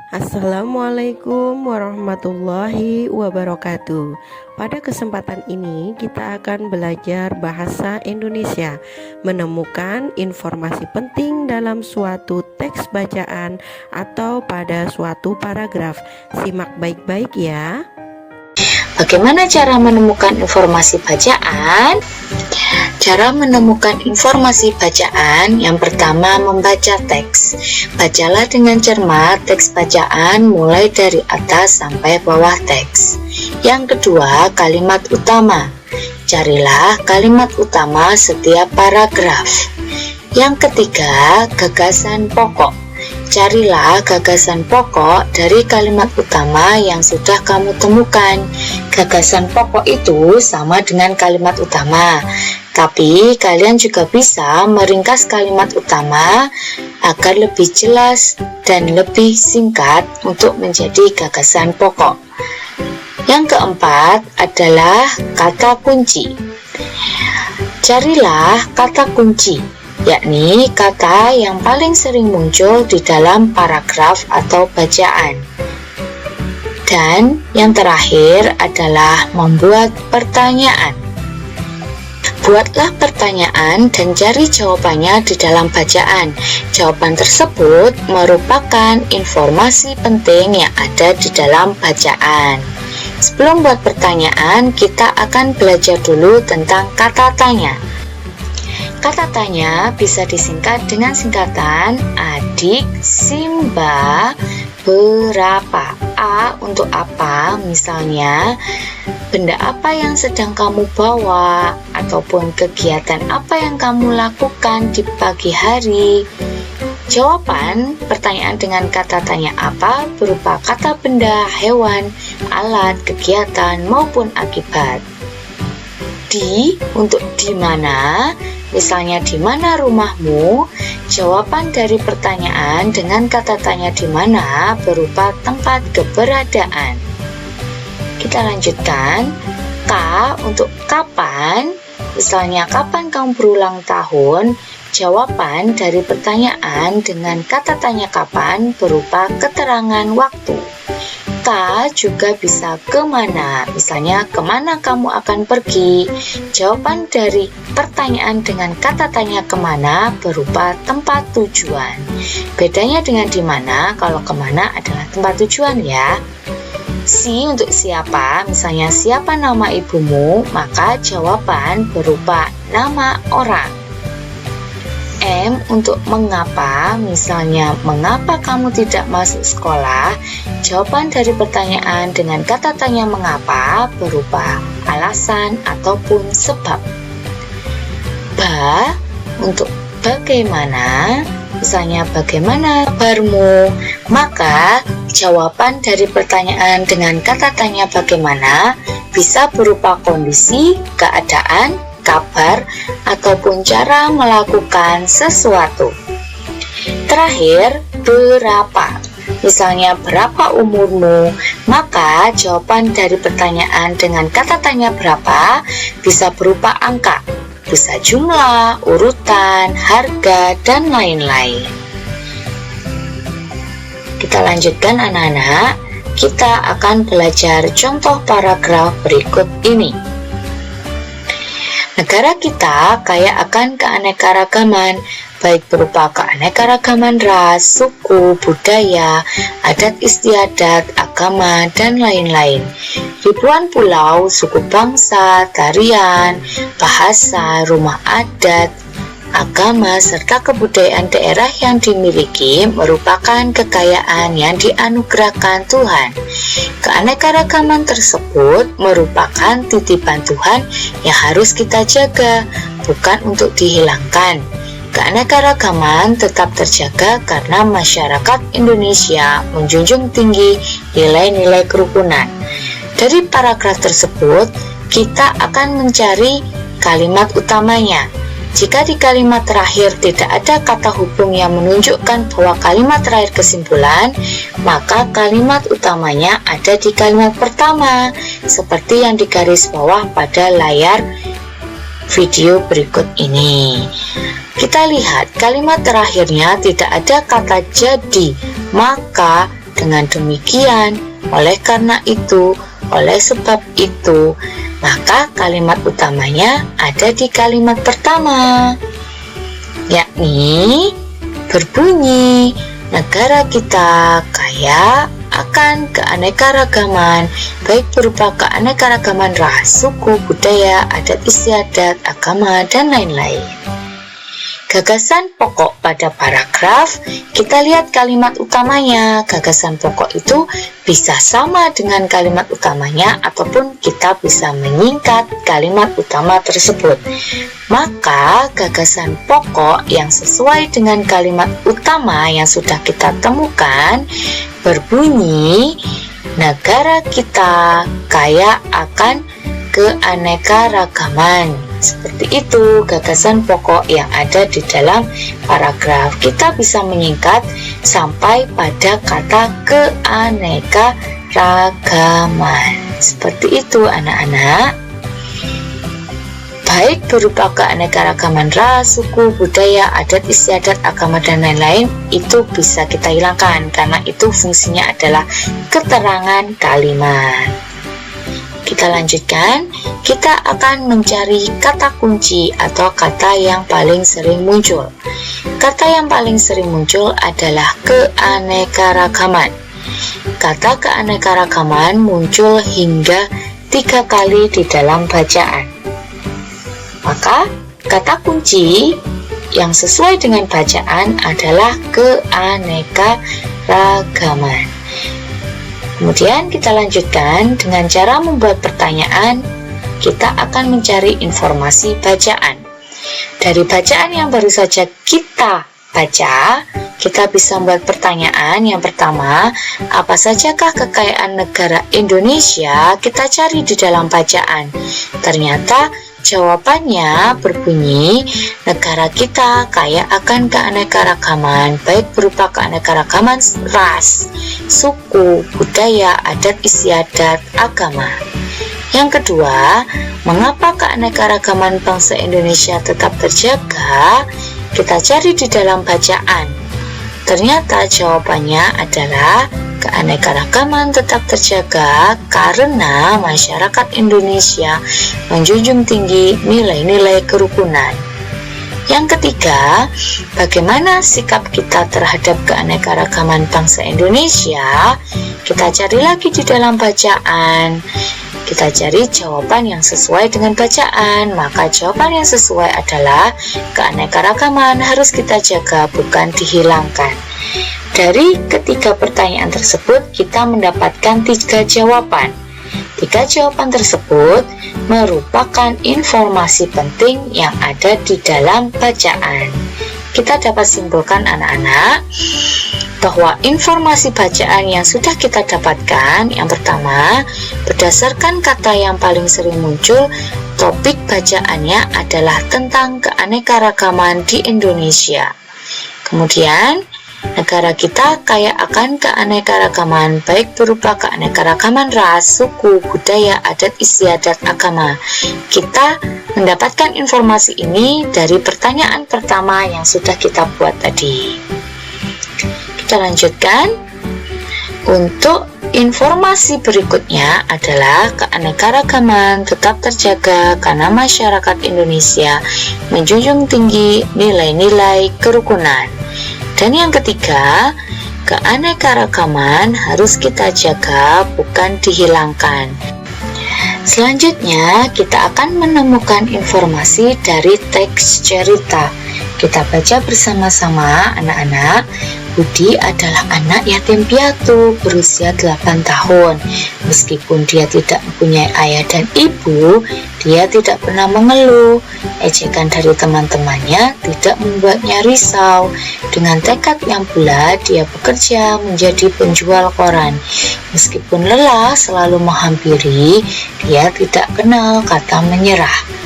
Assalamualaikum warahmatullahi wabarakatuh. Pada kesempatan ini kita akan belajar bahasa Indonesia, menemukan informasi penting dalam suatu teks bacaan atau pada suatu paragraf. Simak baik-baik ya. Bagaimana cara menemukan informasi bacaan? Cara menemukan informasi bacaan, yang pertama membaca teks. Bacalah dengan cermat teks bacaan mulai dari atas sampai bawah teks. Yang kedua, kalimat utama. Carilah kalimat utama setiap paragraf. Yang ketiga, gagasan pokok. Carilah gagasan pokok dari kalimat utama yang sudah kamu temukan. Gagasan pokok itu sama dengan kalimat utama, tapi kalian juga bisa meringkas kalimat utama agar lebih jelas dan lebih singkat untuk menjadi gagasan pokok. Yang keempat adalah kata kunci. Carilah kata kunci, yakni kata yang paling sering muncul di dalam paragraf atau bacaan. Dan yang terakhir adalah membuat pertanyaan. Buatlah pertanyaan dan cari jawabannya di dalam bacaan. Jawaban tersebut merupakan informasi penting yang ada di dalam bacaan. Sebelum buat pertanyaan, kita akan belajar dulu tentang kata tanya. Kata tanya bisa disingkat dengan singkatan adik, Simba, berapa. A untuk apa, misalnya benda apa yang sedang kamu bawa, ataupun kegiatan apa yang kamu lakukan di pagi hari. Jawaban pertanyaan dengan kata tanya apa berupa kata benda, hewan, alat, kegiatan, maupun akibat. Di untuk di mana, misalnya di mana rumahmu. Jawaban dari pertanyaan dengan kata tanya di mana berupa tempat keberadaan. Kita lanjutkan. K untuk kapan, misalnya kapan kamu berulang tahun. Jawaban dari pertanyaan dengan kata tanya kapan berupa keterangan waktu. K juga bisa kemana, misalnya kemana kamu akan pergi. Jawaban dari pertanyaan dengan kata tanya kemana berupa tempat tujuan. Bedanya dengan di mana, kalau kemana adalah tempat tujuan ya. Si untuk siapa, misalnya siapa nama ibumu, maka jawaban berupa nama orang. M untuk mengapa, misalnya mengapa kamu tidak masuk sekolah. Jawaban dari pertanyaan dengan kata tanya mengapa berupa alasan ataupun sebab. Ba untuk bagaimana, misalnya bagaimana kabarmu. Maka jawaban dari pertanyaan dengan kata tanya bagaimana bisa berupa kondisi, keadaan, kabar, ataupun cara melakukan sesuatu. Terakhir, berapa. Misalnya berapa umurmu, maka jawaban dari pertanyaan dengan kata tanya berapa bisa berupa angka, bisa jumlah, urutan, harga, dan lain-lain. Kita lanjutkan anak-anak, kita akan belajar contoh paragraf berikut ini. Negara kita kaya akan keanekaragaman, baik berupa keanekaragaman ras, suku, budaya, adat istiadat, agama, dan lain-lain. Ribuan pulau, suku bangsa, tarian, bahasa, rumah adat, agama, serta kebudayaan daerah yang dimiliki merupakan kekayaan yang dianugerahkan Tuhan. Keanekaragaman tersebut merupakan titipan Tuhan yang harus kita jaga, bukan untuk dihilangkan. Keanekaragaman tetap terjaga karena masyarakat Indonesia menjunjung tinggi nilai-nilai kerukunan. Dari paragraf tersebut, kita akan mencari kalimat utamanya. Jika di kalimat terakhir tidak ada kata hubung yang menunjukkan bahwa kalimat terakhir kesimpulan, maka kalimat utamanya ada di kalimat pertama, seperti yang digaris bawah pada layar video berikut ini. Kita lihat kalimat terakhirnya tidak ada kata jadi, maka Dengan demikian, oleh karena itu, oleh sebab itu, maka kalimat utamanya ada di kalimat pertama, yakni berbunyi, negara kita kaya akan keanekaragaman, baik berupa keanekaragaman ras, suku, budaya, adat istiadat, agama, dan lain-lain. Gagasan pokok pada paragraf, kita lihat kalimat utamanya. Gagasan pokok itu bisa sama dengan kalimat utamanya ataupun kita bisa menyingkat kalimat utama tersebut. Maka gagasan pokok yang sesuai dengan kalimat utama yang sudah kita temukan berbunyi, negara kita kaya akan keanekaragaman. Seperti itu gagasan pokok yang ada di dalam paragraf. Kita bisa menyingkat sampai pada kata keanekaragaman. Seperti itu anak-anak. Baik berupa keanekaragaman ras, suku, budaya, adat istiadat, agama, dan lain-lain, itu bisa kita hilangkan karena itu fungsinya adalah keterangan kalimat. Kita lanjutkan, kita akan mencari kata kunci atau kata yang paling sering muncul. Kata yang paling sering muncul adalah keanekaragaman. Kata keanekaragaman muncul hingga 3 kali di dalam bacaan. Maka kata kunci yang sesuai dengan bacaan adalah keanekaragaman. Kemudian kita lanjutkan dengan cara membuat pertanyaan. Kita akan mencari informasi bacaan. Dari bacaan yang baru saja kita baca, kita bisa membuat pertanyaan. Yang pertama, apa sajakah kekayaan negara Indonesia? Kita cari di dalam bacaan. Ternyata jawabannya berbunyi, negara kita kaya akan keanekaragaman, baik berupa keanekaragaman ras, suku, budaya, adat istiadat, agama. Yang kedua, mengapa keanekaragaman bangsa Indonesia tetap terjaga? Kita cari di dalam bacaan. Ternyata jawabannya adalah keanekaragaman tetap terjaga karena masyarakat Indonesia menjunjung tinggi nilai-nilai kerukunan. Yang ketiga, bagaimana sikap kita terhadap keanekaragaman bangsa Indonesia? Kita cari lagi di dalam bacaan. Kita cari jawaban yang sesuai dengan bacaan. Maka jawaban yang sesuai adalah keanekaragaman harus kita jaga, bukan dihilangkan. Dari ketiga pertanyaan tersebut, kita mendapatkan 3 jawaban. 3 jawaban tersebut merupakan informasi penting yang ada di dalam bacaan. Kita dapat simpulkan anak-anak bahwa informasi bacaan yang sudah kita dapatkan, yang pertama, berdasarkan kata yang paling sering muncul, topik bacaannya adalah tentang keanekaragaman di Indonesia. Kemudian, negara kita kaya akan keanekaragaman, baik berupa keanekaragaman ras, suku, budaya, adat istiadat, agama. Kita mendapatkan informasi ini dari pertanyaan pertama yang sudah kita buat tadi. Kita lanjutkan. Untuk informasi berikutnya adalah keanekaragaman tetap terjaga karena masyarakat Indonesia menjunjung tinggi nilai-nilai kerukunan. Dan yang ketiga, keanekaragaman harus kita jaga, bukan dihilangkan. Selanjutnya, kita akan menemukan informasi dari teks cerita. Kita baca bersama-sama anak-anak. Budi adalah anak yatim piatu berusia 8 tahun. Meskipun dia tidak mempunyai ayah dan ibu, dia tidak pernah mengeluh. Ejekan dari teman-temannya tidak membuatnya risau. Dengan tekad yang bulat, dia bekerja menjadi penjual koran. Meskipun lelah selalu menghampiri, dia tidak kenal kata menyerah.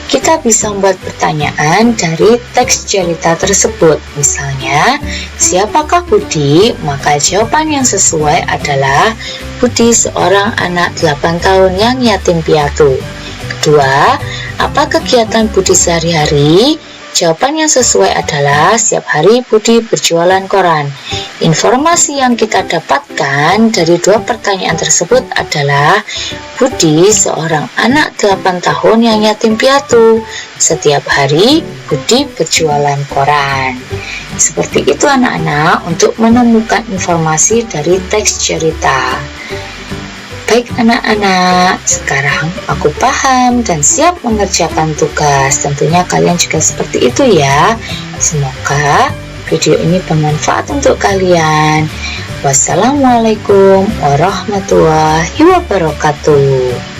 Kita bisa membuat pertanyaan dari teks cerita tersebut. Misalnya, siapakah Budi? Maka jawaban yang sesuai adalah Budi seorang anak 8 tahun yang yatim piatu. Kedua, apa kegiatan Budi sehari-hari? Jawaban yang sesuai adalah setiap hari Budi berjualan koran. Informasi yang kita dapatkan dari dua pertanyaan tersebut adalah Budi seorang anak 8 tahun yang yatim piatu. Setiap hari Budi berjualan koran. Seperti itu anak-anak untuk menemukan informasi dari teks cerita. Baik anak-anak, sekarang aku paham dan siap mengerjakan tugas. Tentunya kalian juga seperti itu ya. Semoga video ini bermanfaat untuk kalian. Wassalamualaikum warahmatullahi wabarakatuh.